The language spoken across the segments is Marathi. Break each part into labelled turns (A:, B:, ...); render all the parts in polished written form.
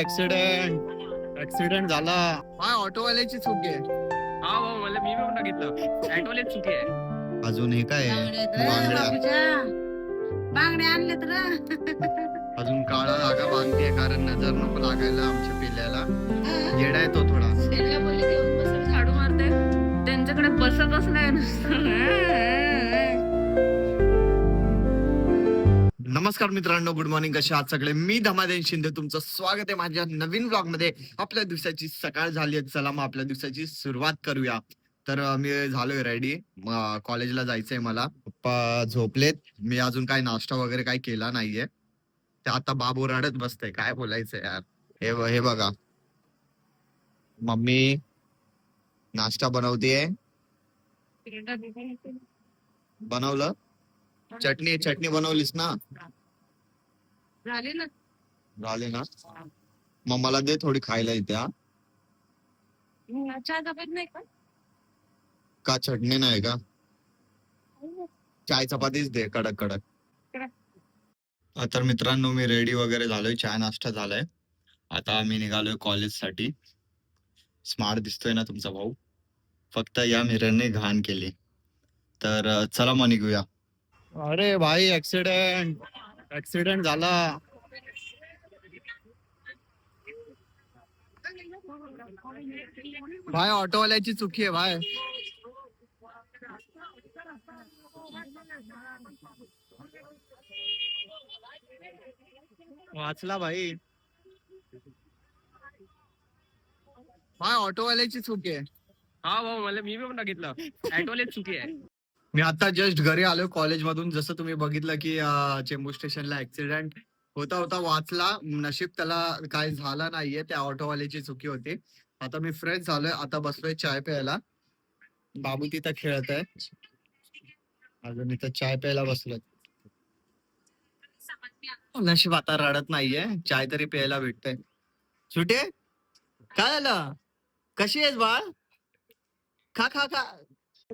A: ऍक्सिडेंट ऍक्सिडेंट झाला. हा ऑटोवाल्याची चुकी आहे.
B: हा भाऊ मला मी पण बघितलं ऍटोलेच चुकी आहे.
A: अजून हे काय आहे? बांगड्या
C: बांगड्या आणले तर
A: अजून काळा धागा बांधते कारण नजर नको लागायला आमच्या पिल्ल्याला. येडा आहे तो थोडा.
B: त्यांना बोलले घेऊन बसून झाडू मारते त्यांच्याकडे बसतच नाही नुसतं.
A: नमस्कार मित्रांनो, गुड मॉर्निंग. कसे आहात सगळे? मी धमादेन शिंदे, तुमचं स्वागत आहे माझ्या नवीन ब्लॉग मध्ये. आपल्या दिवसाची सकाळ झाली आहे, चला मग आपल्या दिवसाची सुरुवात करूया. तर मी झालोय रेडी, कॉलेजला जायचंय मला. पप्पा झोपलेत, मी अजून काय नाश्ता वगैरे काही केला नाहीये. ते आता बाबू रडत बसतय, काय बोलायचं यार. हे बघा, मम्मी नाश्ता बनवतेय. बनवलं? चटणी बनवलीस ना?
B: झाले ना.
A: झाले ना? मग मला दे थोडी खायला इथे.
B: चहा चपात नाही का?
A: का चटणी नाही का? चाय चपातीच दे, कडक कडक. तर मित्रांनो, मी रेडी वगैरे झालोय, चहा नाश्ता झालाय. आता आम्ही निघालोय कॉलेजसाठी. स्मार्ट दिसतोय ना तुमचा भाऊ? फक्त या मिररने घाण केली. तर चला मग निघूया. अरे भाई, ऍक्सिडेंट झाला. भाई ऑटोवाल्याची चुकी आहे भाई. वाचला भाई. भाई ऑटोवाल्याची चुकी आहे.
B: हा भाऊ मला मी पण बघितलं ऍटोलेच चुकी आहे.
A: मी आता जस्ट घरी आलो कॉलेजमधून. जसं तुम्ही बघितलं की चेंबूर स्टेशनला ऍक्सिडेंट होता वाचला. नशीब त्याला काय झालं नाहीये, त्या ऑटोवाल्याची चुकी होती. आता मी फ्रेश झालोय, आता बसलोय चाय प्यायला. बाबू तिथं खेळत आहे, अजून इथं चाय प्यायला बसलोय. नशीब आता रडत नाहीये, चाय तरी प्यायला भेटतंय. सुटे, काय झालं? कशी आहेस बाळ? खा खा खा.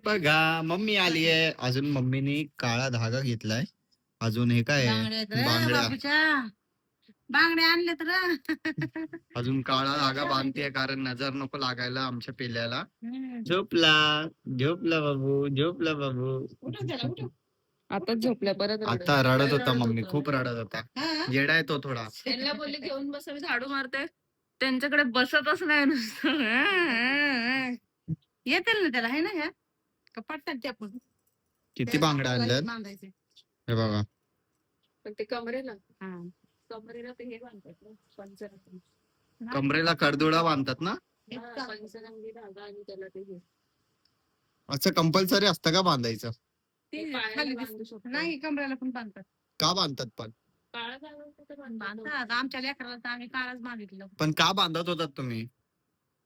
A: बघा, मम्मी आली आहे. अजून मम्मीने काळा धागा घेतलाय. अजून हे काय आहे? बांगड्या.
C: बांगड्या आणले तर
A: अजून काळा धागा बांधते कारण नजर नको लागायला आमच्या पिल्ल्याला. झोपला बाबू.
B: आता झोपल्या परत
A: आता रडत होता मम्मी, खूप रडत होता. येडा आहे तो थोडा.
B: त्यांना बोलले घेऊन बसून झाडू मारते त्यांच्याकडे बसतच नाही नुसतं.
C: येतील ना त्याला, आहे ना ह्या कपाटात ते आपण
A: किती बांगड्या आणल्यात
C: बांधायचे.
A: हे बघा.
B: पण ते कमरेला ते हे बांधतात ना, पंचरत्न.
A: कमरेला करदुडा बांधतात ना?
B: पंचरंगी धागा आणि त्याला ते हे.
A: असं कंपल्सरी असतं का बांधायचं?
B: ते पायाला बांधू शकतो.
C: नाही, कमरेला पण बांधतात.
A: का बांधतात पण?
B: काळा धागा होता तर
C: बांधतात. आमच्या लेकराला तर आम्ही काळच मागितलं.
A: पण का बांधत होतात तुम्ही?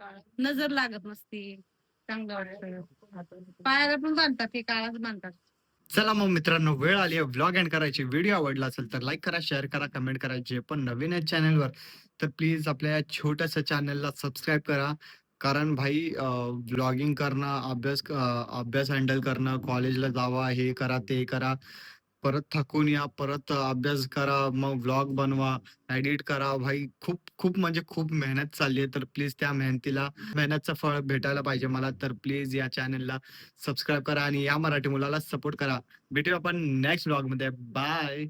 B: काळा.
C: नजर लागत नसते, चांगलं वाटतं. पायाला पण बांधतात, ते काळच बांधतात.
A: चला मग मित्रांनो, वेळ आली आहे व्लॉग एंड करायची. व्हिडिओ आवडला असेल तर लाईक करा, शेअर करा, कमेंट करा. जे पण नवीन आहे चॅनलवर तर प्लीज आपल्या छोट्याशा चॅनलला सबस्क्राईब करा. कारण भाई, व्लॉगिंग करणं, अभ्यास हँडल करणं, कॉलेजला जावा, हे करा ते करा, परत थकून या, परत अभ्यास करा, मग व्लॉग बनवा, एडिट करा. भाई खूप खूप म्हणजे खूप मेहनत चालली आहे. तर प्लीज त्या मेहनतचं फळ भेटायला पाहिजे मला. तर प्लीज या चॅनलला सबस्क्राईब करा आणि या मराठी मुलाला सपोर्ट करा. भेटूया आपण नेक्स्ट व्लॉग मध्ये. बाय.